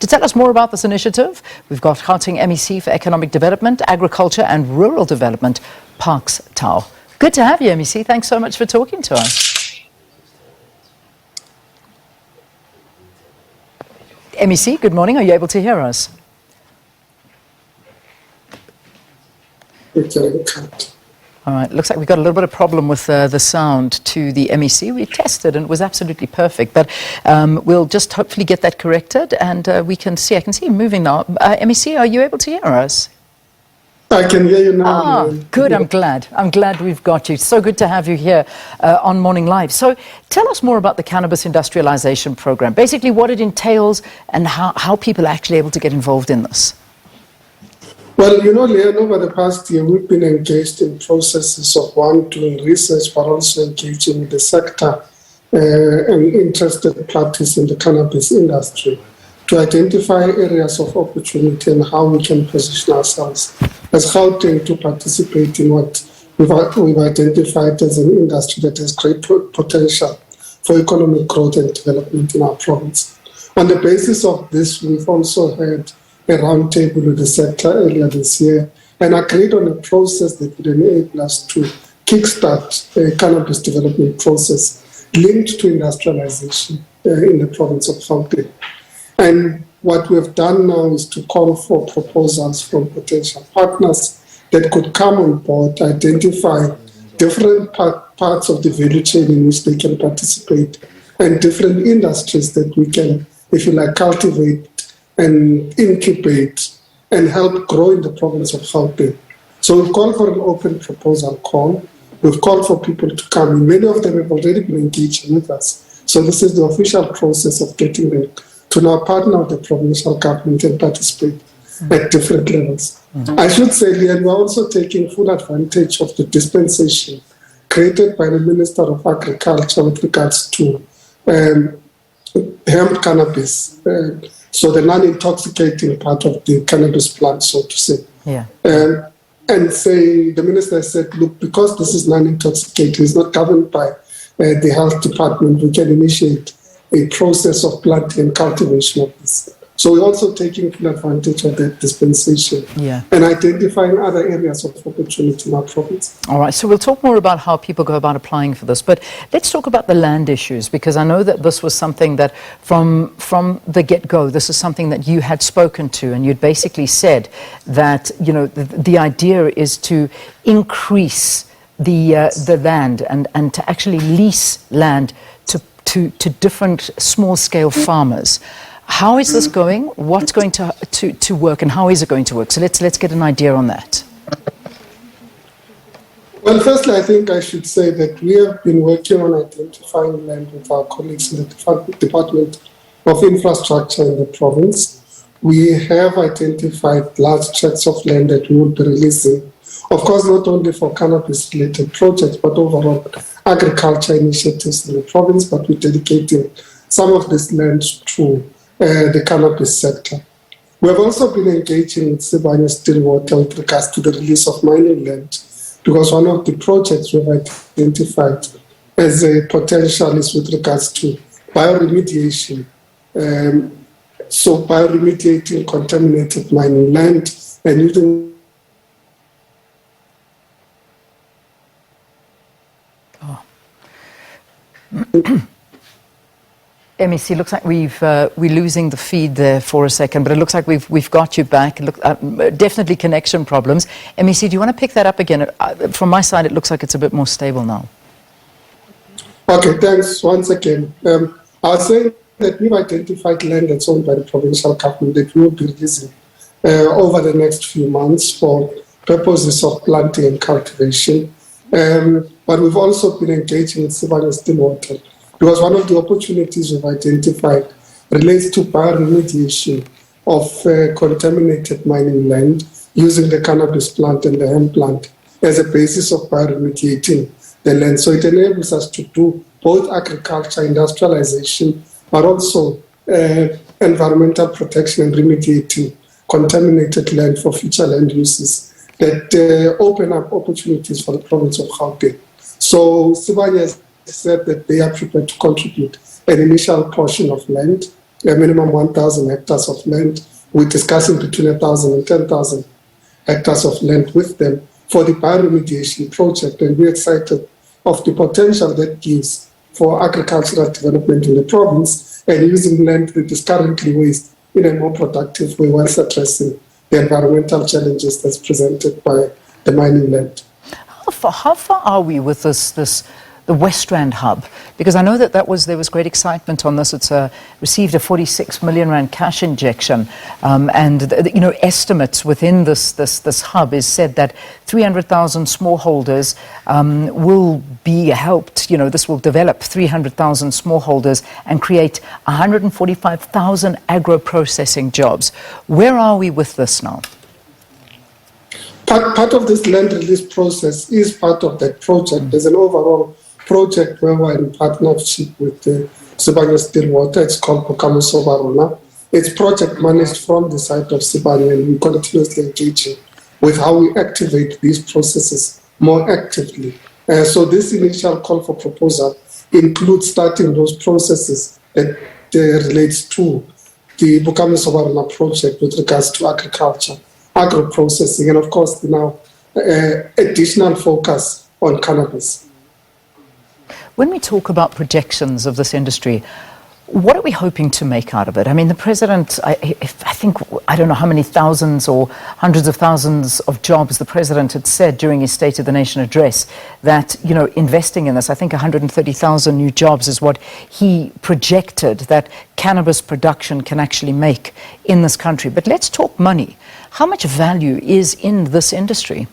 To tell us more about this initiative, we've got Gauteng MEC for Economic Development, Agriculture and Rural Development, Parks Tau. Good to have you, MEC. Thanks so much for talking to us. MEC, good morning. Are you able to hear us? All right, looks like we've got a little bit of problem with the sound to the MEC. We tested and it was absolutely perfect, but we'll just hopefully get that corrected and I can see you moving now. MEC, are you able to hear us? I can hear you now. Good, I'm glad. I'm glad we've got you. So good to have you here on Morning Live. So tell us more about the Cannabis Industrialisation Program, basically what it entails and how people are actually able to get involved in this. Well, you know, Leon, over the past year, we've been engaged in processes of doing research, but also engaging with the sector and interested parties in the cannabis industry to identify areas of opportunity and how we can position ourselves as Gauteng to participate in what we've identified as an industry that has great potential for economic growth and development in our province. On the basis of this, we've also had a roundtable with the sector earlier this year and agreed on a process that would enable us to kickstart a cannabis development process linked to industrialization in the province of Gauteng. And what we've done now is to call for proposals from potential partners that could come on board, identify different parts of the value chain in which they can participate and different industries that we can, if you like, cultivate and incubate and help grow in the province of Gauteng. So we've called for an open proposal call. We've called for people to come in. Many of them have already been engaging with us. So this is the official process of getting them to now partner with the provincial government and participate at different levels. I should say, Leon, we're also taking full advantage of the dispensation created by the Minister of Agriculture with regards to hemp cannabis. So the non-intoxicating part of the cannabis plant, so to say. Yeah. And say, the minister said, look, because this is non-intoxicating, it's not governed by the health department, we can initiate a process of planting and cultivation of this. So we're also taking full advantage of that dispensation and identifying other areas of opportunity in our province. All right, so we'll talk more about how people go about applying for this, but let's talk about the land issues, because I know that this was something that from the get-go, this is something that you had spoken to, and you'd basically said that, you know, the idea is to increase the land and to actually lease land to different small-scale farmers. How is this going? What's going to work, and how is it going to work? So let's get an idea on that. Well, firstly, I think I should say that we have been working on identifying land with our colleagues in the Department of Infrastructure in the province. We have identified large tracts of land that we will be releasing, of course, not only for cannabis-related projects, but overall agriculture initiatives in the province, but we're dedicating some of this land to the cannabis sector. We have also been engaging with Sibanye-Stillwater with regards to the release of mining land, because one of the projects we've identified as a potential is with regards to bioremediation. So bioremediating contaminated mining land and using MEC, looks like we're losing the feed there for a second, but it looks like we've got you back. Definitely connection problems. MEC, do you want to pick that up again? From my side, it looks like it's a bit more stable now. Okay, thanks once again. I'll say that we've identified land that's owned by the provincial government that we will be releasing over the next few months for purposes of planting and cultivation. But we've also been engaging with Sibanye-Stillwater, because one of the opportunities we've identified relates to bioremediation of contaminated mining land using the cannabis plant and the hemp plant as a basis of bioremediating the land. So it enables us to do both agriculture, industrialization, but also environmental protection and remediating contaminated land for future land uses that open up opportunities for the province of Gauteng. So Sibanye has said that they are prepared to contribute an initial portion of land a minimum 1,000 hectares of land. We're discussing between 1,000 and 10,000 hectares of land with them for the bioremediation project, and we're excited of the potential that gives for agricultural development in the province and using land that is currently waste in a more productive way whilst addressing the environmental challenges that's presented by the mining land. How far are we with the West Rand hub? Because I know that there was great excitement on this. It's received a 46 million rand cash injection, and estimates within this hub is said that 300,000 smallholders will be helped. This will develop 300,000 smallholders and create 145,000 agro-processing jobs. Where are we with this now? Part of this land release process is part of that project. There's an overall project where we're in partnership with the Sibanye Stillwater. It's called commercialise. It's project managed from the side of Sibanye, and we continuously engaging with how we activate these processes more actively. So this initial call for proposal includes starting those processes that relates to the Bukame project with regards to agriculture, agro-processing, and of course now additional focus on cannabis. When we talk about projections of this industry, what are we hoping to make out of it? I mean, the president, I think, I don't know how many thousands or hundreds of thousands of jobs the president had said during his State of the Nation address that, investing in this, I think 130,000 new jobs is what he projected that cannabis production can actually make in this country. But let's talk money. How much value is in this industry?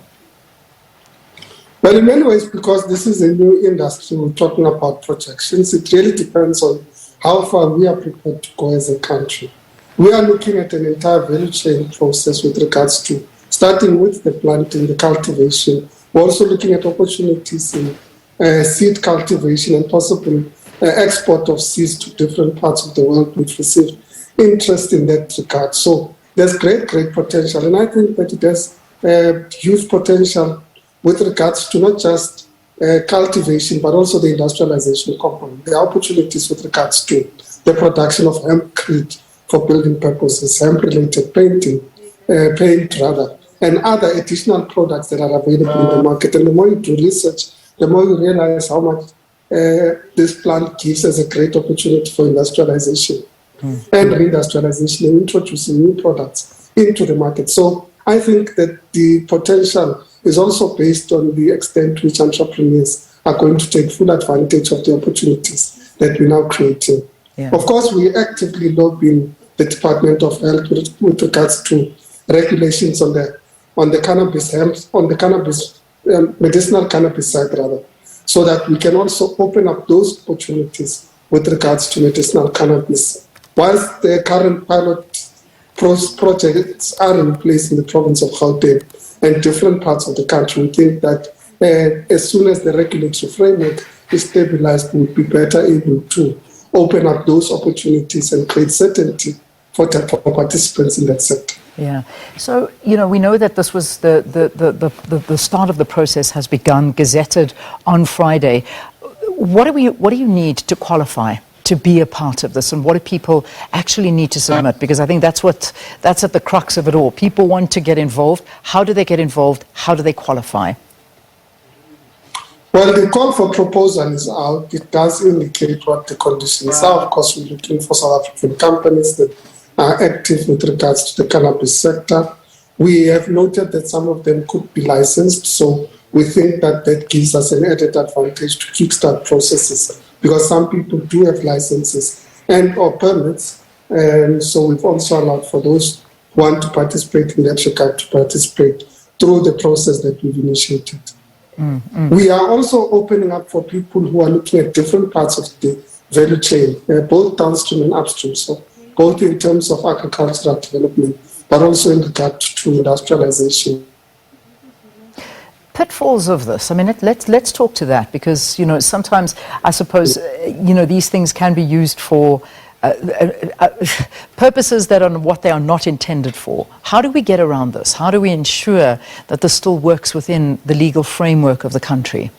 Well, in many ways, because this is a new industry, we're talking about projections. It really depends on how far we are prepared to go as a country. We are looking at an entire value chain process with regards to starting with the planting, the cultivation. We're also looking at opportunities in seed cultivation and possibly export of seeds to different parts of the world. We've received interest in that regard. So there's great potential. And I think that it has huge potential with regards to not just cultivation, but also the industrialization component. There are opportunities with regards to the production of hempcrete for building purposes, hemp-related paint, and other additional products that are available in the market. And the more you do research, the more you realize how much this plant gives as a great opportunity for industrialization and reindustrialization and introducing new products into the market. So I think that the potential is also based on the extent to which entrepreneurs are going to take full advantage of the opportunities that we're now creating. Yeah. Of course, we actively lobbying the Department of Health with regards to regulations on the cannabis health, on the cannabis medicinal cannabis side rather, so that we can also open up those opportunities with regards to medicinal cannabis. Whilst the current pilot projects are in place in the province of Gauteng and different parts of the country, we think that as soon as the regulatory framework is stabilized, we'll be better able to open up those opportunities and create certainty for participants in that sector. Yeah. So, we know that this was the start of the process has begun, gazetted on Friday. What do you need to qualify to be a part of this, and what do people actually need to submit? Because I think that's at the crux of it all. People want to get involved. How do they get involved? How do they qualify? Well, the call for proposal is out. It does indicate what the conditions are. Of course, we're looking for South African companies that are active with regards to the cannabis sector. We have noted that some of them could be licensed, so we think that gives us an added advantage to kickstart processes, because some people do have licenses and or permits, and so we've also allowed for those who want to participate in that regard to participate through the process that we've initiated. We are also opening up for people who are looking at different parts of the value chain, both downstream and upstream, so both in terms of agricultural development, but also in regard to industrialization. Pitfalls of this. I mean, let's talk to that, because sometimes I suppose these things can be used for purposes that are what they are not intended for. How do we get around this? How do we ensure that this still works within the legal framework of the country?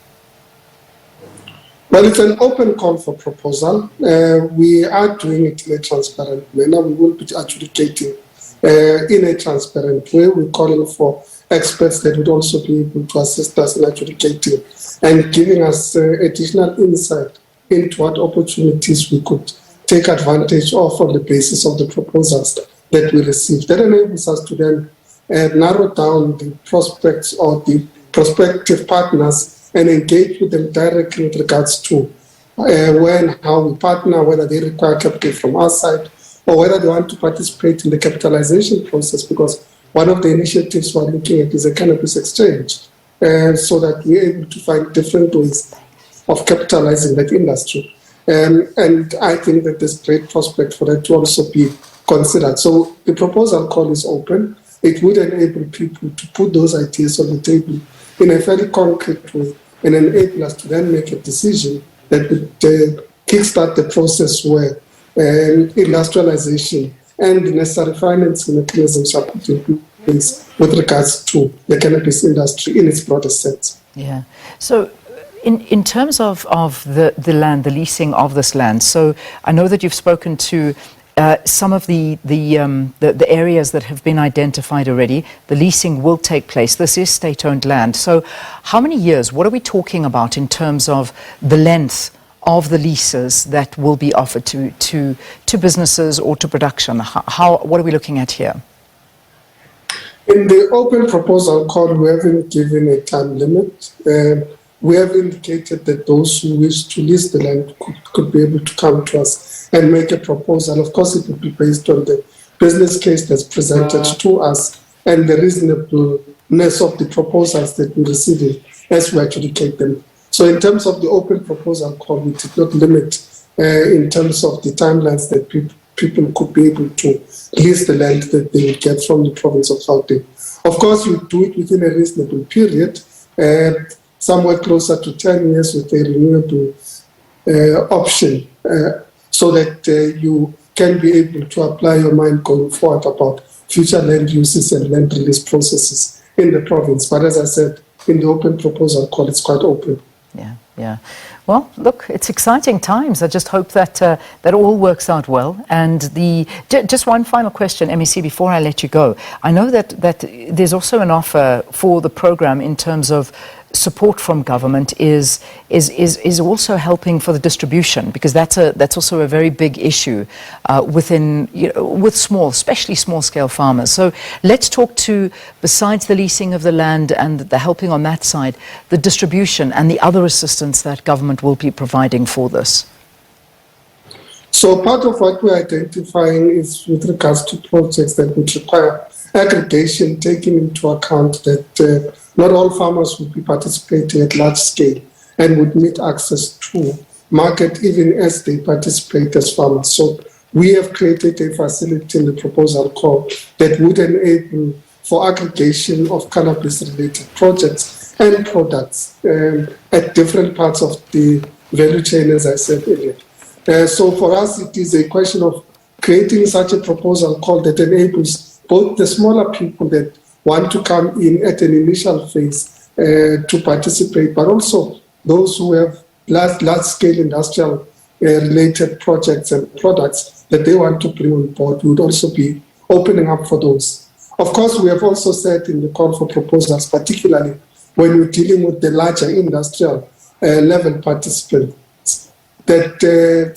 Well, it's an open call for proposal. We are doing it in a transparent manner. We will be adjudicating in a transparent way. We're calling for experts that would also be able to assist us in adjudicating and giving us additional insight into what opportunities we could take advantage of on the basis of the proposals that we receive. That enables us to then narrow down the prospects or the prospective partners and engage with them directly with regards to when and how we partner, whether they require capital from our side or whether they want to participate in the capitalization process, because one of the initiatives we're looking at is a cannabis exchange, so that we're able to find different ways of capitalizing that industry. And I think that there's great prospect for that to also be considered. So the proposal call is open. It would enable people to put those ideas on the table in a very concrete way and enable us to then make a decision that would kickstart the process where industrialization and the necessary financing mechanisms are put in place with regards to the cannabis industry in its broadest sense. Yeah. So in terms of the land, the leasing of this land, so I know that you've spoken to some of the areas that have been identified already. The leasing will take place. This is state-owned land. So how many years, what are we talking about in terms of the length of the leases that will be offered to businesses or to production? What are we looking at here? In the open proposal call, we haven't given a time limit. We have indicated that those who wish to lease the land could be able to come to us and make a proposal. Of course, it would be based on the business case that's presented to us and the reasonableness of the proposals that we receive as we adjudicate them. So in terms of the open proposal call, we did not limit in terms of the timelines that people could be able to lease the land that they would get from the province of Gauteng. Of course, you do it within a reasonable period, somewhere closer to 10 years with a renewable option, so that you can be able to apply your mind going forward about future land uses and land release processes in the province. But as I said, in the open proposal call, it's quite open. Yeah, yeah. Well, look, it's exciting times. I just hope that that all works out well. And just one final question, MEC, before I let you go. I know that there's also an offer for the program in terms of support from government is also helping for the distribution, because that's also a very big issue within, with especially small scale farmers. So let's talk to, besides the leasing of the land and the helping on that side, the distribution and the other assistance that government will be providing for this. So part of what we're identifying is with regards to projects that would require aggregation, taking into account that not all farmers would be participating at large scale and would need access to market even as they participate as farmers. So we have created a facility in the proposal call that would enable for aggregation of cannabis-related projects and products at different parts of the value chain, as I said earlier. So for us, it is a question of creating such a proposal call that enables both the smaller people that want to come in at an initial phase to participate, but also those who have large-scale industrial related projects and products that they want to bring on board. We would also be opening up for those. Of course, we have also said in the call for proposals, particularly when we're dealing with the larger industrial level participants, that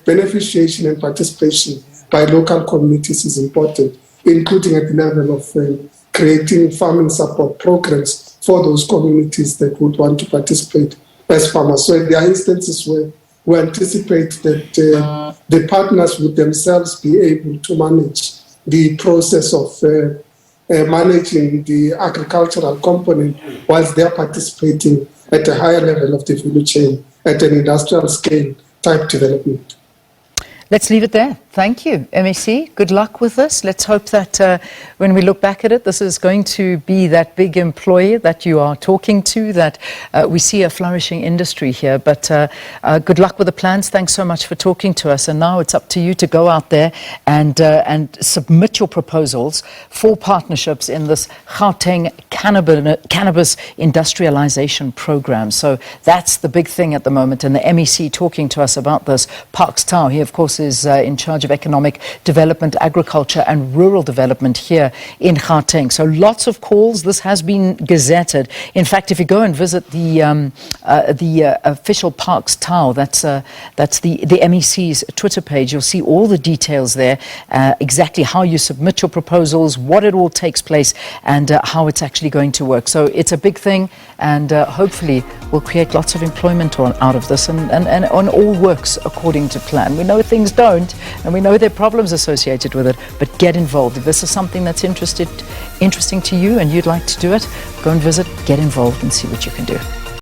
beneficiation and participation by local communities is important, including at the level of creating farming support programs for those communities that would want to participate as farmers. So there are instances where we anticipate that the partners would themselves be able to manage the process of managing the agricultural component whilst they're participating at a higher level of the value chain at an industrial scale type development. Let's leave it there. Thank you, MEC. Good luck with this. Let's hope that when we look back at it, this is going to be that big employer that you are talking to, that we see a flourishing industry here. But good luck with the plans. Thanks so much for talking to us. And now it's up to you to go out there and submit your proposals for partnerships in this Gauteng Cannabis Industrialisation program. So that's the big thing at the moment. And the MEC talking to us about this, Parks Tau, he of course is in charge of economic development, agriculture and rural development here in Gauteng. So lots of calls. This has been gazetted. In fact, if you go and visit the official Parks Tau, that's the MEC's Twitter page, you'll see all the details there, exactly how you submit your proposals, what it all takes place, and how it's actually going to work. So it's a big thing, and hopefully we'll create lots of employment out of this, and all works according to plan. We know things don't, and we know there are problems associated with it, but get involved. If this is something that's interesting to you and you'd like to do it, go and visit, get involved and see what you can do.